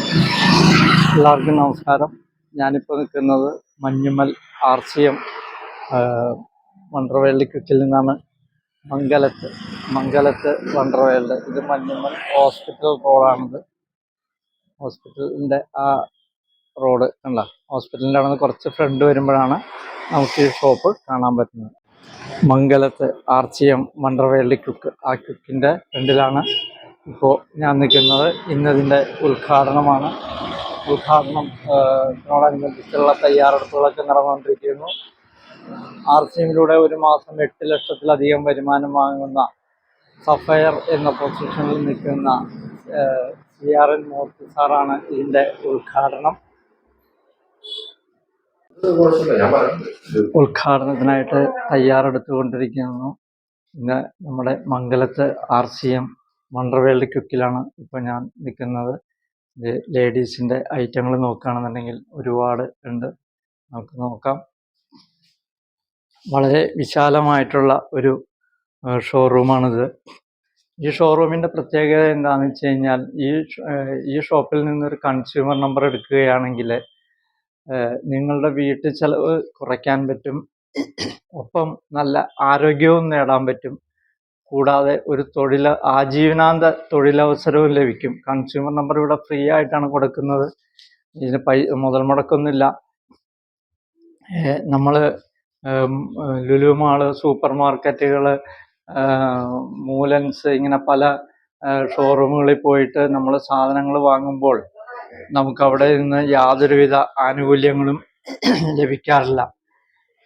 എല്ലാവർക്കും നമസ്കാരം. ഞാനിപ്പോൾ നിൽക്കുന്നത് മഞ്ഞുമൽ RCM വണ്ടർവേൾഡ് ക്വിക്കിൽ നിന്നാണ്. മംഗലത്ത് വണ്ടർവേൾഡ്. ഇത് മഞ്ഞുമൽ ഹോസ്പിറ്റൽ റോഡാണിത്. ഹോസ്പിറ്റലിൻ്റെ ആ റോഡ് കണ്ട, ഹോസ്പിറ്റലിൻ്റെ അവിടെ നിന്ന് കുറച്ച് ഫ്രണ്ട് വരുമ്പോഴാണ് നമുക്ക് ഈ ഷോപ്പ് കാണാൻ പറ്റുന്നത്. മംഗലത്ത് RCM വണ്ടർവേൾഡ് ക്വിക്ക്. ആ ക്വിക്കിൻ്റെ ഫ്രണ്ടിലാണ് ഇപ്പോൾ ഞാൻ നിൽക്കുന്നത്. ഇന്നതിൻ്റെ ഉദ്ഘാടനമാണ്. ഉദ്ഘാടനത്തോടനുബന്ധിച്ചുള്ള തയ്യാറെടുപ്പുകളൊക്കെ നടന്നുകൊണ്ടിരിക്കുന്നു. RCMലൂടെ ഒരു മാസം 8 ലക്ഷത്തിലധികം വരുമാനം വാങ്ങുന്ന സഫയർ എന്ന പൊസിഷനിൽ നിൽക്കുന്ന CRN മൂർത്തി സാറാണ് ഇതിൻ്റെ ഉദ്ഘാടനത്തിനായിട്ട് തയ്യാറെടുത്തുകൊണ്ടിരിക്കുന്നു. ഇന്ന് നമ്മുടെ മംഗലത്ത് RCM വണ്ടർവേൾഡ് ക്വിക്കിലാണ് ഇപ്പോൾ ഞാൻ നിൽക്കുന്നത്. ഇത് ലേഡീസിൻ്റെ ഐറ്റങ്ങൾ നോക്കുകയാണെന്നുണ്ടെങ്കിൽ ഒരുപാട് ഉണ്ട്, നമുക്ക് നോക്കാം. വളരെ വിശാലമായിട്ടുള്ള ഒരു ഷോറൂമാണിത്. ഈ ഷോറൂമിൻ്റെ പ്രത്യേകത എന്താണെന്ന് വെച്ച് കഴിഞ്ഞാൽ, ഈ ഷോപ്പിൽ നിന്നൊരു കൺസ്യൂമർ നമ്പർ എടുക്കുകയാണെങ്കിൽ നിങ്ങളുടെ വീട്ടു ചെലവ് കുറയ്ക്കാൻ പറ്റും, ഒപ്പം നല്ല ആരോഗ്യവും നേടാൻ പറ്റും. കൂടാതെ ഒരു ആജീവനാന്ത തൊഴിലവസരവും ലഭിക്കും. കൺസ്യൂമർ നമ്പർ ഇവിടെ ഫ്രീ ആയിട്ടാണ് കൊടുക്കുന്നത്. ഇതിന് മുതൽ മുടക്കൊന്നുമില്ല. നമ്മൾ ലുലു മാള്, സൂപ്പർ മാർക്കറ്റുകൾ, മൂലൻസ്, ഇങ്ങനെ പല ഷോറൂമുകളിൽ പോയിട്ട് നമ്മൾ സാധനങ്ങൾ വാങ്ങുമ്പോൾ നമുക്കവിടെ നിന്ന് യാതൊരുവിധ ആനുകൂല്യങ്ങളും ലഭിക്കാറില്ല.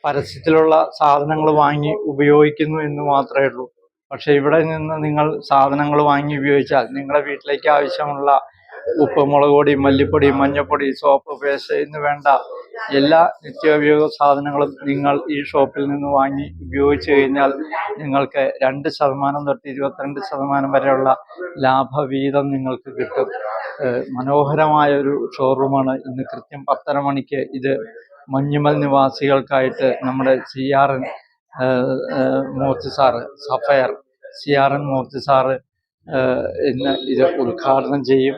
പരസ്യത്തിലുള്ള സാധനങ്ങൾ വാങ്ങി ഉപയോഗിക്കുന്നു എന്ന് മാത്രമേ ഉള്ളൂ. പക്ഷേ ഇവിടെ നിന്ന് നിങ്ങൾ സാധനങ്ങൾ വാങ്ങി ഉപയോഗിച്ചാൽ നിങ്ങളുടെ വീട്ടിലേക്ക് ആവശ്യമുള്ള ഉപ്പ്, മുളക് പൊടി, മല്ലിപ്പൊടി, മഞ്ഞൾപ്പൊടി, സോപ്പ്, പേസ്റ്റ് എന്ന് വേണ്ട എല്ലാ നിത്യോപയോഗ സാധനങ്ങളും നിങ്ങൾ ഈ ഷോപ്പിൽ നിന്ന് വാങ്ങി ഉപയോഗിച്ച് കഴിഞ്ഞാൽ നിങ്ങൾക്ക് 2% തൊട്ട് 22% വരെയുള്ള ലാഭവീതം നിങ്ങൾക്ക് കിട്ടും. മനോഹരമായൊരു ഷോറൂമാണ്. ഇന്ന് കൃത്യം 10:30 മണിക്ക് ഇത് മഞ്ഞുമൽ നിവാസികൾക്കായിട്ട് നമ്മുടെ CRN മൂർത്തി സാറ്, സഫയർ CRN മൂർത്തി സാറ് ഇന്ന് ഇത് ഉദ്ഘാടനം ചെയ്യും.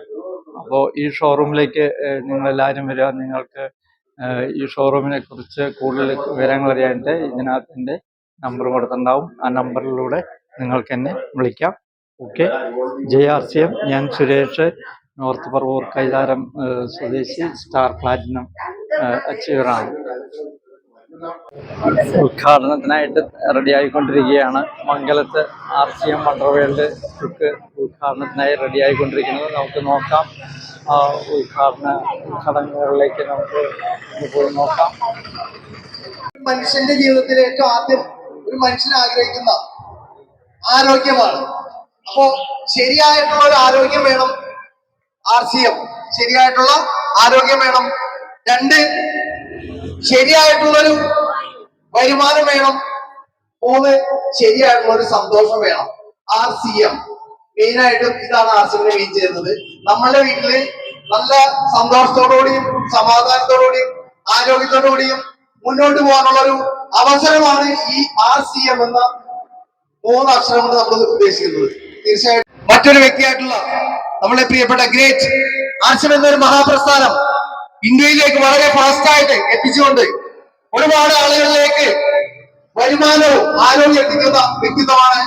അപ്പോൾ ഈ ഷോറൂമിലേക്ക് നിങ്ങളെല്ലാവരും വരിക. നിങ്ങൾക്ക് ഈ ഷോറൂമിനെ കുറിച്ച് കൂടുതൽ വിവരങ്ങൾ അറിയാനായിട്ട് ഇതിനകത്ത് എൻ്റെ നമ്പർ കൊടുത്തിട്ടുണ്ടാവും. ആ നമ്പറിലൂടെ നിങ്ങൾക്ക് എന്നെ വിളിക്കാം. ഓക്കെ. ജയ് RCM. ഞാൻ സുരേഷ്, നോർത്ത് പറവൂർ കൈതാരം സ്വദേശി, സ്റ്റാർ പ്ലാറ്റിനം അച്ചീവറാണ്. ഉദ്ഘാടനത്തിനായിട്ട് റെഡിയായിക്കൊണ്ടിരിക്കുകയാണ്. മംഗലത്ത് RCM വണ്ടർവേൾഡ് ക്വിക്ക് ഉദ്ഘാടനത്തിനായി റെഡിയായിക്കൊണ്ടിരിക്കുന്നത്. നമുക്ക് നോക്കാം. ഉദ്ഘാടന ചടങ്ങുകളിലേക്ക് നമുക്ക് പോയി നോക്കാം. മനുഷ്യന്റെ ജീവിതത്തിൽ ഏറ്റവും ആദ്യം ഒരു മനുഷ്യൻ ആഗ്രഹിക്കുന്ന ആരോഗ്യമാണ്. അപ്പോ ശരിയായിട്ടുള്ള ഒരു ആരോഗ്യം വേണം. RCM ശരിയായിട്ടുള്ള ആരോഗ്യം വേണം. 2, ശരിയായിട്ടുള്ളൊരു വരുമാനം വേണം. 3, ശരിയായിട്ടുള്ളൊരു സന്തോഷം വേണം. RCM മെയിനായിട്ടും ഇതാണ് RCM മെയിൻ ചെയ്യുന്നത്. നമ്മളുടെ വീട്ടില് നല്ല സന്തോഷത്തോടുകൂടിയും സമാധാനത്തോടുകൂടിയും ആരോഗ്യത്തോടുകൂടിയും മുന്നോട്ട് പോകാനുള്ളൊരു അവസരമാണ് ഈ RCM എന്ന 3 അക്ഷരം കൊണ്ട് നമ്മൾ ഉദ്ദേശിക്കുന്നത്. തീർച്ചയായിട്ടും മറ്റൊരു വ്യക്തിയായിട്ടുള്ള നമ്മളെ പ്രിയപ്പെട്ട ഗ്രേറ്റ് RCM എന്നൊരു മഹാപ്രസ്ഥാനം ഇന്ത്യയിലേക്ക് വളരെ ഫാസ്റ്റായിട്ട് എത്തിച്ചുകൊണ്ട് ഒരുപാട് ആളുകളിലേക്ക് വരുമാനവും ആരോഗ്യം എത്തിക്കുന്ന വ്യക്തിത്വമാണ്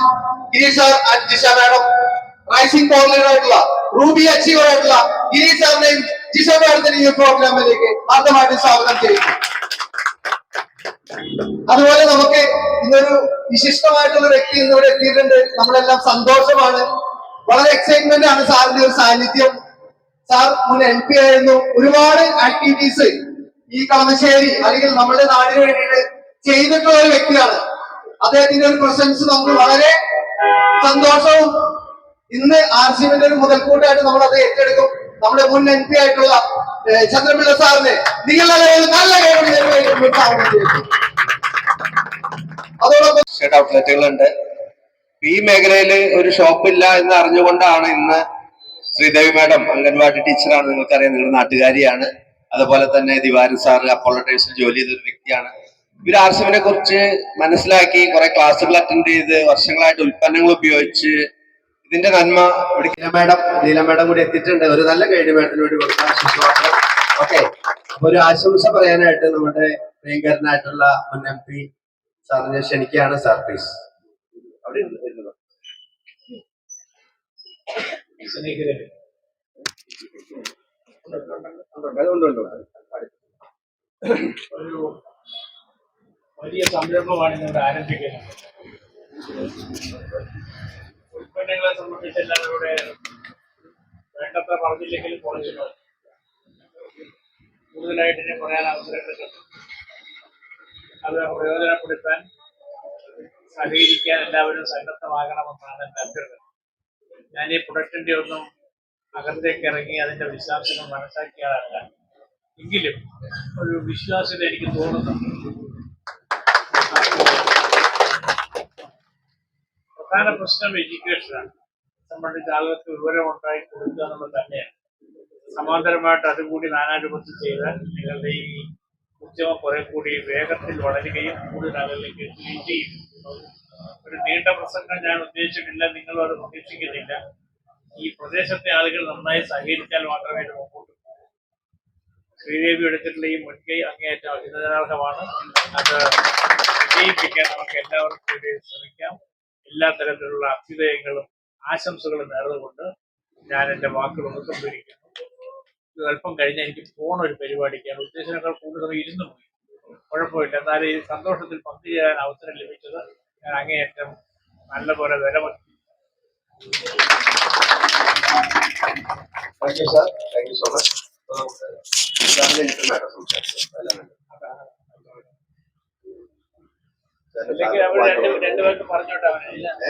Girish and Jisha madam. Rising കോർഡിനേറ്ററായിട്ടുള്ള റൂബി അച്ചീവർ ആയിട്ടുള്ള ഗിരീഷ് സാറിനെയും ജിഷ മാഡത്തിനെയും ഈ പ്രോഗ്രാമിലേക്ക് ആദ്യമായിട്ട് സ്വാഗതം ചെയ്യുന്നു. അതുപോലെ നമുക്ക് ഇന്നൊരു വിശിഷ്ടമായിട്ടുള്ള വ്യക്തി ഇന്നിവിടെ എത്തിയിട്ടുണ്ട്. നമ്മളെല്ലാം സന്തോഷമാണ്, വളരെ എക്സൈറ്റ്മെന്റ് ആണ് സാറിന്റെ ഒരു സാന്നിധ്യം. സാർ മുൻ MP ആയിരുന്നു. ഒരുപാട് ആക്ടിവിറ്റീസ് ഈ കളമശ്ശേരി അല്ലെങ്കിൽ നമ്മുടെ നാടിന് വേണ്ടിയിട്ട് ചെയ്തിട്ടുള്ള ഒരു വ്യക്തിയാണ്. അദ്ദേഹത്തിന്റെ ഒരു പ്രസൻസ് നമുക്ക് വളരെ സന്തോഷവും ഇന്ന് RCMന്റെ ഒരു മുതൽക്കൂട്ടായിട്ട് നമ്മൾ അത് ഏറ്റെടുക്കും. നമ്മുടെ മുൻ MP ആയിട്ടുള്ള ചന്ദ്രപിള്ള സാറിന് നിങ്ങളുടെ നല്ല അതോടൊപ്പം ഔട്ട്ലെറ്റുകളുണ്ട്. ഈ മേഖലയിൽ ഒരു ഷോപ്പില്ല എന്ന് അറിഞ്ഞുകൊണ്ടാണ് ഇന്ന് ശ്രീദേവി മാഡം, അംഗൻവാടി ടീച്ചറാണ്, നിങ്ങൾക്കറിയാം, നിങ്ങളുടെ നാട്ടുകാരിയാണ്. അതുപോലെ തന്നെ ദിവാരൻ സാറ് അപ്പോളോ ടൈൽസിൽ ജോലി ചെയ്ത ഒരു വ്യക്തിയാണ്. ഇവർ RCMനെ കുറിച്ച് മനസ്സിലാക്കി കുറെ ക്ലാസ്സുകൾ അറ്റൻഡ് ചെയ്ത് വർഷങ്ങളായിട്ട് ഉൽപ്പന്നങ്ങൾ ഉപയോഗിച്ച് ഇതിന്റെ നന്മ ഇവിടെ ലീല മാഡം കൂടി എത്തിയിട്ടുണ്ട്. ഒരു നല്ല ഗൈഡ് മാഡത്തിന് വേണ്ടി കൊടുക്കാം. ഓക്കെ, അപ്പൊ ഒരു ആശംസ പറയാനായിട്ട് നമ്മുടെ പ്രിയങ്കരനായിട്ടുള്ള മുൻ MP സാറിനെ ക്ഷണിക്കുകയാണ്. Sir please. അവിടെ ഇരുന്നോ. ഒരു വലിയ സംരംഭമാണ് ഇവിടെ ആരംഭിക്കുന്നത്. ഉൽപ്പന്നങ്ങളെ സംബന്ധിച്ച് എല്ലാവരും ഇവിടെ വേണ്ടത്ര പറഞ്ഞില്ലെങ്കിലും കുറച്ച് കൂടുതലായിട്ട് ഞാൻ പറയാൻ അവസരം കിട്ടും. അത് പ്രയോജനപ്പെടുത്താൻ സഹകരിക്കാൻ എല്ലാവരും സന്നദ്ധമാകണമെന്നാണ് എൻ്റെ അഭ്യർത്ഥന. ഞാൻ ഈ പ്രൊഡക്റ്റിൻ്റെ ഒന്നും അകത്തേക്ക് ഇറങ്ങി അതിൻ്റെ വിശദാംശങ്ങൾ മനസ്സിലാക്കിയാലല്ല, എങ്കിലും ഒരു വിശ്വാസ്യത എനിക്ക് തോന്നുന്നുണ്ട്. പ്രധാന പ്രശ്നം എഡ്യൂക്കേഷനാണ്. സംബന്ധിച്ച് ആളുകൾക്ക് വിവരമുണ്ടായി കൊടുക്കുക എന്നുള്ളത് തന്നെയാണ്. സമാന്തരമായിട്ട് അതുകൂടി നാനാരൂപത്തിൽ ചെയ്താൽ നിങ്ങളുടെ ഈ ഉദ്യമം കുറെ കൂടി വേഗത്തിൽ വളരുകയും കൂടുതൽ ആളുകളിലേക്ക് എത്തുകയും ചെയ്യും. ഒരു നീണ്ട പ്രസംഗം ഞാൻ ഉദ്ദേശിച്ചിട്ടില്ല, നിങ്ങളും അത് പ്രതീക്ഷിക്കുന്നില്ല. ഈ പ്രദേശത്തെ ആളുകൾ നന്നായി സഹകരിച്ചാൽ മാത്രമേ ഇത് മുമ്പോട്ട് പോകും. ശ്രീദേവി എടുത്തിട്ടുള്ള ഈ മുൻകൈ അങ്ങേയറ്റം അഭിനന്ദനാർഹമാണ്. അത് വിജയിപ്പിക്കാൻ നമുക്ക് എല്ലാവർക്കും കൂടി ശ്രമിക്കാം. എല്ലാ തരത്തിലുള്ള അഭ്യുദയങ്ങളും ആശംസകളും നേർന്നുകൊണ്ട് ഞാൻ എൻ്റെ വാക്കുകൾ സംഭരിക്കുന്നു. ഇത് അല്പം കഴിഞ്ഞാൽ എനിക്ക് പോണ ഒരു പരിപാടിക്കാണ്. ഉദ്ദേശിച്ചതിനേക്കാൾ കൂടുതൽ ഇരുന്നു പോയി, കുഴപ്പമില്ല. എന്നാൽ ഈ സന്തോഷത്തിൽ പങ്കുചേരാൻ അവസരം ലഭിച്ചത് ഞാൻ അങ്ങേയറ്റം നല്ലപോലെ വിലമതി. Thank you sir, thank you so much. അല്ലെങ്കിൽ അവർ രണ്ടുപേർക്ക് പറഞ്ഞോട്ടെ, പറഞ്ഞോട്ടെ.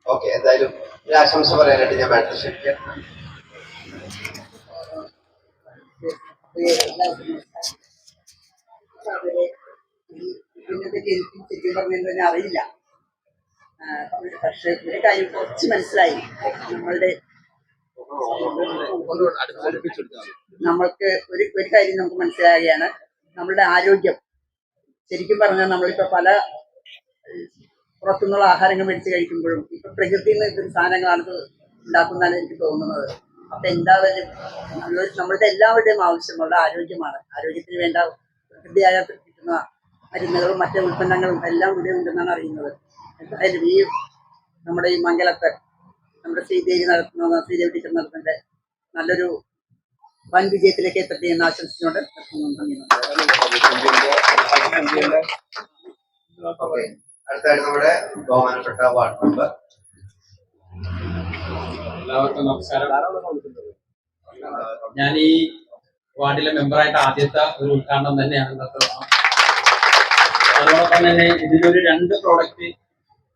ഓക്കെ, എന്തായാലും ഒരു ആശംസ പറയാനായിട്ട് ഞാൻ മാഡത്തെ ക്ഷണിക്കാം. ഇതിനെപ്പറ്റി അറിയില്ല, പക്ഷെ ഒരു കാര്യം കുറച്ച് മനസ്സിലായി. നമ്മൾക്ക് ഒരു കാര്യം നമുക്ക് മനസ്സിലാകുകയാണ്, നമ്മളുടെ ആരോഗ്യം. ശരിക്കും പറഞ്ഞാൽ നമ്മളിപ്പോ പല പുറത്തുനിന്നുള്ള ആഹാരങ്ങൾ മേടിച്ച് കഴിക്കുമ്പോഴും ഇപ്പൊ പ്രകൃതിയിൽ നിന്ന് കിട്ടുന്ന സാധനങ്ങളാണ് ഉണ്ടാക്കുന്നതാണ് എനിക്ക് തോന്നുന്നത്. അപ്പൊ എന്തായാലും നമ്മളുടെ എല്ലാവരുടെയും ആവശ്യം നമ്മളുടെ ആരോഗ്യമാണ്. ആരോഗ്യത്തിന് വേണ്ട പ്രകൃതിയായ കിട്ടുന്ന മരുന്നുകളും മറ്റു ഉൽപ്പന്നങ്ങളും എല്ലാം ഇവിടെ ഉണ്ടെന്നാണ് അറിയുന്നത്. എന്തായാലും ഈ നമ്മുടെ ഈ മംഗലത്തെ നമ്മുടെ ശ്രീദേവി ടീച്ചർ നടത്തുന്ന നല്ലൊരു വൻ വിജയത്തിലേക്ക് എത്തട്ടെ എന്ന് ആശംസിച്ചുകൊണ്ട് അടുത്തായിട്ട് നമ്മുടെ ബഹുമാനപ്പെട്ട വാർഡ് മെമ്പർ. എല്ലാവർക്കും നമസ്കാരം. ഞാൻ ഈ വാർഡിലെ മെമ്പറായിട്ട് ആദ്യത്തെ ഒരു ഉദ്ഘാടനം തന്നെയാണ് ഇന്നത്തെ. അതോടൊപ്പം തന്നെ ഇതിലൊരു 2 പ്രോഡക്റ്റ്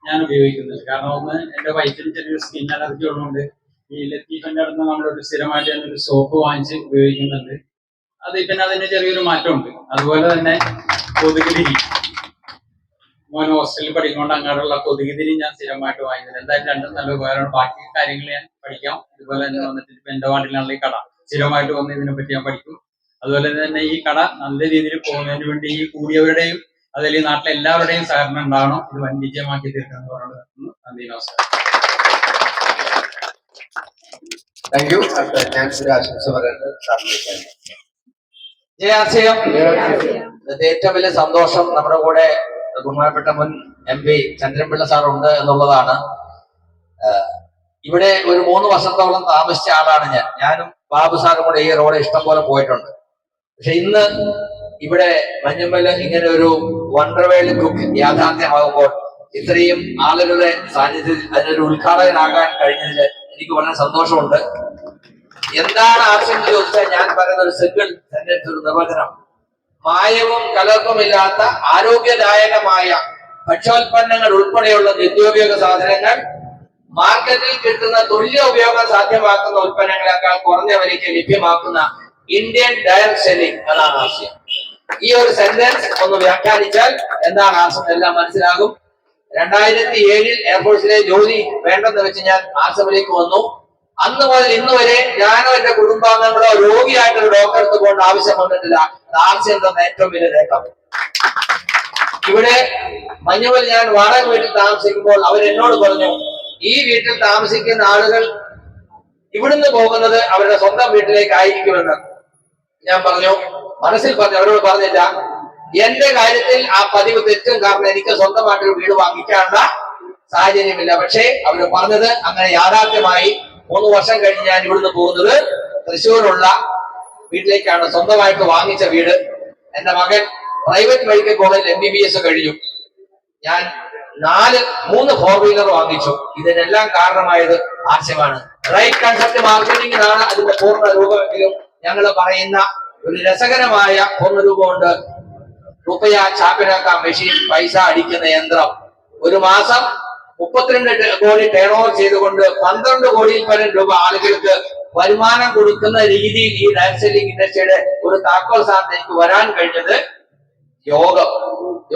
ഞാൻ ഉപയോഗിക്കുന്നുണ്ട്. കാരണം ഒന്ന്, എന്റെ വയറ്റിൽ ചെറിയൊരു സ്കിൻ അലർജി ഉള്ളതുകൊണ്ട് ഈ ലത്തീഫിന്റെ അടുത്ത് നമ്മളൊരു സ്ഥിരമായിട്ട് ഒരു സോപ്പ് വാങ്ങിച്ച് ഉപയോഗിക്കുന്നുണ്ട്. അത് പിന്നെ അതിന്റെ ചെറിയൊരു മാറ്റമുണ്ട്. അതുപോലെ തന്നെ കൊതുകുതിരി, മോൻ ഹോസ്റ്റലിൽ പഠിക്കുമ്പോൾ അങ്ങനെയുള്ള കൊതുകുതിരി ഞാൻ സ്ഥിരമായിട്ട് വാങ്ങിക്കുന്നത്. എന്തായാലും 2 നല്ല ഉപകാരമാണ്. ബാക്കി കാര്യങ്ങൾ ഞാൻ പഠിക്കാം. ഇതുപോലെ തന്നെ വന്നിട്ട് ഇപ്പൊ എന്റെ വാർഡിലാണ് ഈ കട, സ്ഥിരമായിട്ട് വന്ന് ഇതിനെപ്പറ്റി ഞാൻ പഠിക്കും. അതുപോലെ തന്നെ ഈ കട നല്ല രീതിയിൽ പോകുന്നതിന് വേണ്ടി ഈ കൂടിയവരുടെയും അതിൽ ഈ നാട്ടിലെ എല്ലാവരുടെയും സഹകരണം ഉണ്ടാവണം. ഇത് വൻ വിജയമാക്കി തീർക്കണം. നന്ദി, നമസ്കാരം. Thank you. ഞാൻ ഒരു ആശംസ പറയുന്നത് ജയാശയം. ഏറ്റവും വലിയ സന്തോഷം നമ്മുടെ കൂടെ ബഹുമാനപ്പെട്ട മുൻ MP ചന്ദ്രൻപിള്ള സാർ ഉണ്ട് എന്നുള്ളതാണ്. ഇവിടെ ഒരു 3 വർഷത്തോളം താമസിച്ച ആളാണ് ഞാനും ബാബു സാറും കൂടെ ഈ റോഡ് ഇഷ്ടം പോലെ പോയിട്ടുണ്ട്. പക്ഷെ ഇന്ന് ഇവിടെ മഞ്ഞമ്മല് ഇങ്ങനെ ഒരു വണ്ടർവേൾഡ് കുക്ക് യാഥാർത്ഥ്യമാകുമ്പോൾ ഇത്രയും ആളുകളുടെ സാന്നിധ്യത്തിൽ അതിനൊരു ഉദ്ഘാടകനാകാൻ കഴിഞ്ഞതിൽ എനിക്ക് വളരെ സന്തോഷമുണ്ട്. എന്താണ് ആവശ്യം എന്ന് ചോദിച്ചാൽ ഞാൻ പറയുന്ന ഒരു സിംഗിൾ സെന്റൻസ്, ഒരു നിർവചനം: മായവും കലർപ്പുമില്ലാത്ത ആരോഗ്യദായകമായ ഭക്ഷ്യോൽപ്പന്നങ്ങൾ ഉൾപ്പെടെയുള്ള നിത്യോപയോഗ സാധനങ്ങൾ മാർക്കറ്റിൽ കിട്ടുന്ന തുല്യ ഉപയോഗം സാധ്യമാക്കുന്ന ഉൽപ്പന്നങ്ങളെക്കാൾ കുറഞ്ഞ വിലയ്ക്ക് ലഭ്യമാക്കുന്ന ഇന്ത്യൻ ഡയറക്ട് സെല്ലിംഗ്, അതാണ് ആശയം. ഈ ഒരു സെന്റൻസ് ഒന്ന് വ്യാഖ്യാനിച്ചാൽ എന്താണ് ആശയം എല്ലാം മനസ്സിലാകും. 2007 എയർഫോഴ്സിലെ ജോലി വേണ്ടെന്ന് വെച്ച് ഞാൻ ആശ്രമിലേക്ക് വന്നു. അന്ന് മുതൽ ഇന്ന് വരെ ഞാനോ എന്റെ കുടുംബാംഗങ്ങളോ രോഗിയായിട്ടൊരു ഡോക്ടറെ അടുത്ത് പോകേണ്ട ആവശ്യം വന്നിട്ടില്ല. ആർസിയം തന്ന ഏറ്റവും വലിയ നേട്ടം. ഇവിടെ മഞ്ഞുമൽ ഞാൻ വാടക വീട്ടിൽ താമസിക്കുമ്പോൾ അവരെന്നോട് പറഞ്ഞു, ഈ വീട്ടിൽ താമസിക്കുന്ന ആളുകൾ ഇവിടുന്ന് പോകുന്നത് അവരുടെ സ്വന്തം വീട്ടിലേക്ക് ആയിരിക്കുമെന്ന് ഞാൻ പറഞ്ഞു. മനസ്സിൽ പറഞ്ഞു, അവരോട് പറഞ്ഞില്ല. എന്റെ കാര്യത്തിൽ ആ പതിവ് തെറ്റും. കാരണം എനിക്ക് സ്വന്തമായിട്ടൊരു വീട് വാങ്ങിക്കാനുള്ള സാഹചര്യമില്ല. പക്ഷേ അവര് പറഞ്ഞത് അങ്ങനെ യാഥാർത്ഥ്യമായി. 3 വർഷം കഴിഞ്ഞ് ഞാൻ ഇവിടുന്ന് പോകുന്നത് തൃശ്ശൂരുള്ള വീട്ടിലേക്കാണ്, സ്വന്തമായിട്ട് വാങ്ങിച്ച വീട്. എന്റെ മകൻ പ്രൈവറ്റ് മെഡിക്കൽ കോളേജിൽ MBBS കഴിഞ്ഞു. ഞാൻ 3 4 വീലർ വാങ്ങിച്ചു. ഇതിനെല്ലാം കാരണമായത് ആശയമാണ്. റൈറ്റ് കൺസെപ്റ്റ് മാർക്കറ്റിംഗ് എന്നാണ് അതിന്റെ പൂർണ്ണ രൂപമെങ്കിലും ഞങ്ങൾ പറയുന്ന ഒരു രസകരമായ പൂർണ്ണരൂപമുണ്ട്. റുപ്പയ ചാപ്പിനാക്ക മെഷീൻ, പൈസ അടിക്കുന്ന യന്ത്രം. ഒരു മാസം 32 കോടി ടേൺ ഓവർ ചെയ്തുകൊണ്ട് 12 കോടിയിൽ പരം രൂപ ആളുകൾക്ക് വരുമാനം കൊടുക്കുന്ന രീതിയിൽ ഈ ഡയറക്ട് സെല്ലിംഗ് ഇൻഡസ്ട്രിയുടെ ഒരു താക്കോൽ സ്ഥാനത്ത് എനിക്ക് വരാൻ കഴിഞ്ഞത് യോഗം.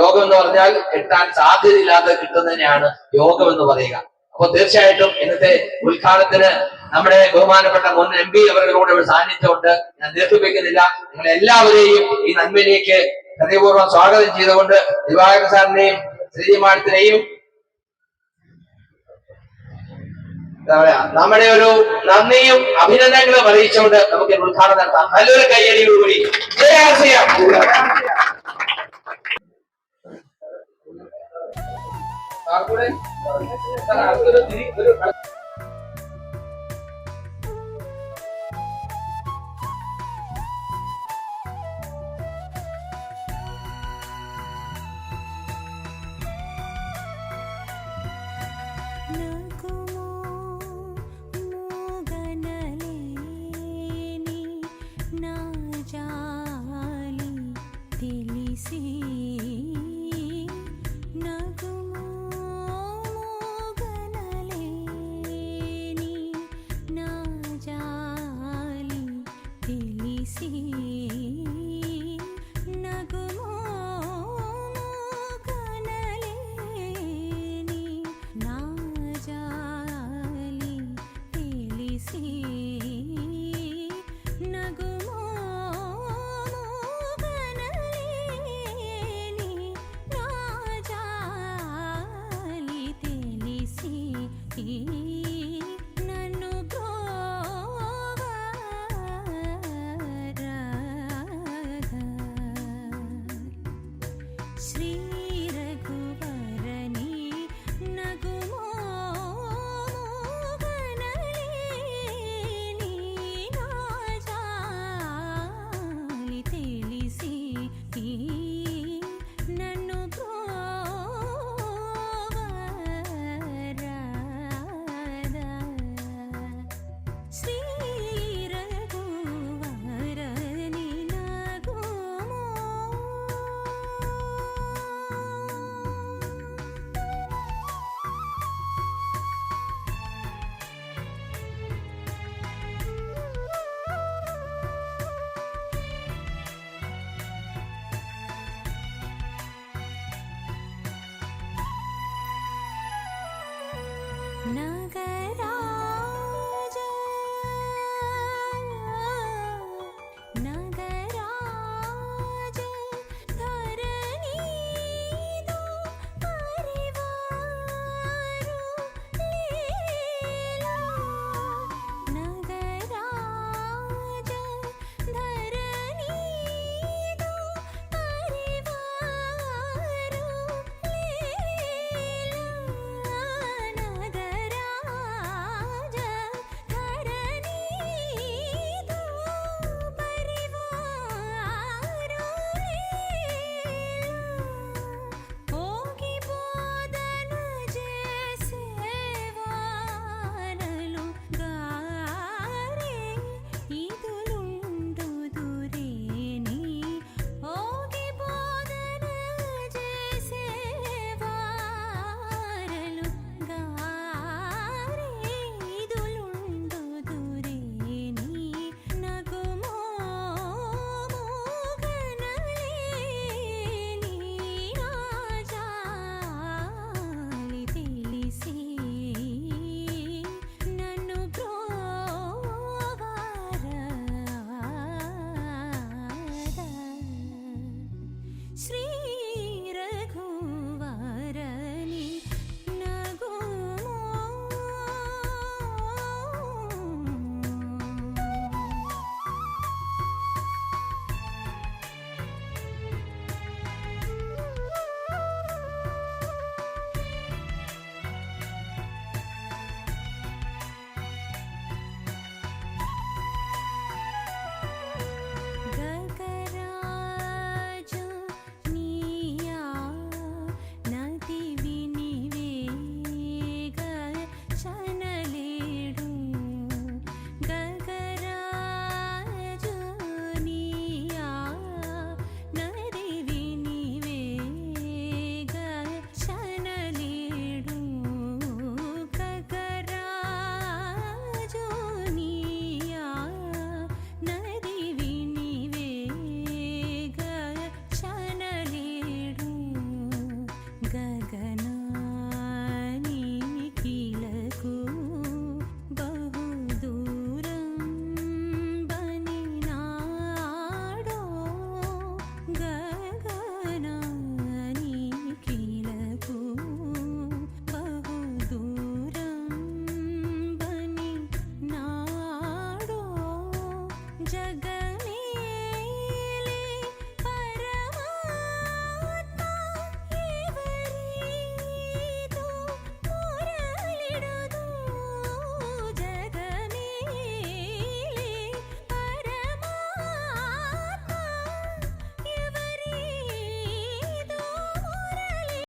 യോഗം എന്ന് പറഞ്ഞാൽ കിട്ടാൻ സാധ്യതയില്ലാതെ കിട്ടുന്നതിനെയാണ് യോഗം എന്ന് പറയുക. അപ്പൊ തീർച്ചയായിട്ടും ഇന്നത്തെ ഉദ്ഘാടനത്തിന് നമ്മുടെ ബഹുമാനപ്പെട്ട മുൻ MP അവരുടെ കൂടെ ഒരു സാന്നിധ്യമുണ്ട്. ഞാൻ ദീർഘിപ്പിക്കുന്നില്ല. നിങ്ങൾ എല്ലാവരെയും ഈ നന്മയിലേക്ക് ഹൃദയപൂർവ്വം സ്വാഗതം ചെയ്തുകൊണ്ട് ദിവാകരൻ സാറിനെയും ശ്രീജി മാഡത്തിനെയും നമ്മുടെ ഒരു നന്ദിയും അഭിനന്ദനങ്ങളും അറിയിച്ചുകൊണ്ട് നമുക്ക് ഉദ്ഘാടനം നടത്താം. നല്ലൊരു കയ്യടിയോടുകൂടി നഗരാ